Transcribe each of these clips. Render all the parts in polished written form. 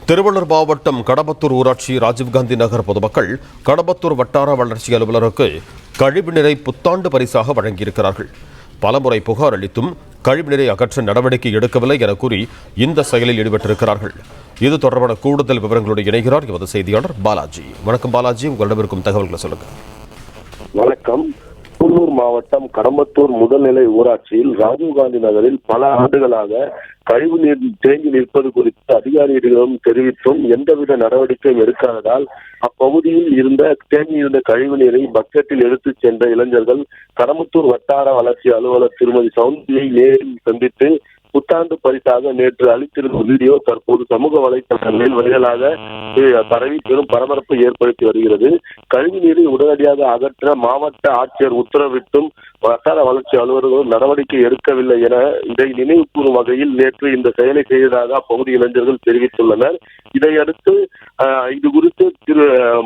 திருவள்ளூர் மாவட்டம் கடம்பத்தூர் ஊராட்சி ராஜீவ்காந்தி நகர் பொதுமக்கள் கடம்பத்தூர் வட்டார வளர்ச்சி அலுவலருக்கு கழிவுநீரை புத்தாண்டு பரிசாக வழங்கியிருக்கிறார்கள். பலமுறை புகார் அளித்தும் கழிவுநீரை அகற்ற நடவடிக்கை எடுக்கவில்லை என கூறி இந்த செயலில் ஈடுபட்டிருக்கிறார்கள். இது தொடர்பான கூடுதல் விவரங்களோடு இணைகிறார் எமது செய்தியாளர் பாலாஜி. வணக்கம் பாலாஜி, உங்களிடம் இருக்கும் தகவல்களை சொல்லுங்க. வணக்கம். திருவள்ளூர் மாவட்டம் கடம்பத்தூர் முதல்நிலை ஊராட்சியில் ராஜீவ்காந்தி நகரில் பல ஆண்டுகளாக கழிவுநீர் தேங்கி நிற்பது குறித்து அதிகாரிகளிடம் தெரிவித்தும் எந்தவித நடவடிக்கையும் எடுக்காததால் அப்பகுதியில் தேங்கியிருந்த கழிவு நீரை பக்கெட்டில் எடுத்துச் சென்ற இளைஞர்கள் கடம்பத்தூர் வட்டார வளர்ச்சி அலுவலர் திருமதி சௌந்தரியை நேரில் சந்தித்து புத்தாண்டு பரிசாக நேற்று அளித்திருந்த வீடியோ தற்போது சமூக வலைதளங்களில் வைரலாக பரவி பெரும் பரபரப்பை ஏற்படுத்தி வருகிறது. கழிவு நீரை உடனடியாக அகற்ற மாவட்ட ஆட்சியர் உத்தரவிட்டும் வட்டார வளர்ச்சி அலுவலர்கள் நடவடிக்கை எடுக்கவில்லை என இதை நினைவு கூறும் வகையில் நேற்று இந்த செயலை செய்ததாக அப்பகுதி இளைஞர்கள் தெரிவித்துள்ளனர். இதையடுத்து இது குறித்து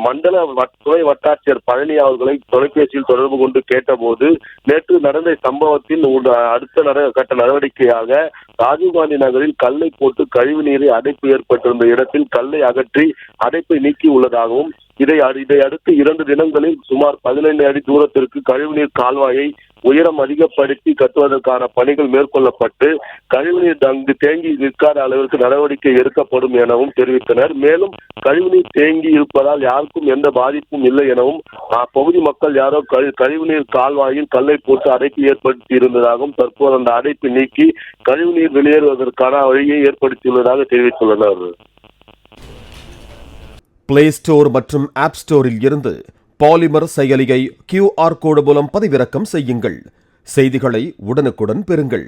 மண்டல துணை வட்டாட்சியர் பழனி அவர்களை தொலைபேசியில் தொடர்பு கொண்டு கேட்டபோது நேற்று நடந்த சம்பவத்தில் அடுத்த கட்ட நடவடிக்கையாக ராஜீவ்காந்தி நகரில் கல்லை போட்டு கழிவு நீரை அடைப்பு ஏற்பட்டிருந்த இடத்தில் கல்லை அகற்றி அடைப்பை நீக்கி உள்ளதாகவும் இதை அடுத்து 2 தினங்களில் சுமார் 15 அடி தூரத்திற்கு கழிவுநீர் கால்வாயை உயரம் அதிகப்படுத்தி கட்டுவதற்கான பணிகள் மேற்கொள்ளப்பட்டு கழிவுநீர் அங்கு தேங்கி நிற்காத அளவிற்கு நடவடிக்கை எடுக்கப்படும் எனவும் தெரிவித்தனர். மேலும் கழிவுநீர் தேங்கி இருப்பதால் யாருக்கும் எந்த பாதிப்பும் இல்லை எனவும் அப்பகுதி மக்கள் யாரோ கழிவுநீர் கால்வாயில் கல்லை போட்டு அடைப்பு ஏற்படுத்தி இருந்ததாகவும் தற்போது அந்த அடைப்பு நீக்கி கழிவுநீர் வெளியேறுவதற்கான வழியை ஏற்படுத்தியுள்ளதாக தெரிவித்துள்ளனர். பிளே ஸ்டோர் மற்றும் ஆப் ஸ்டோரில் இருந்து பாலிமர் செயலியை QR கோடு மூலம் பதிவிறக்கம் செய்யுங்கள். செய்திகளை உடனுக்குடன் பெறுங்கள்.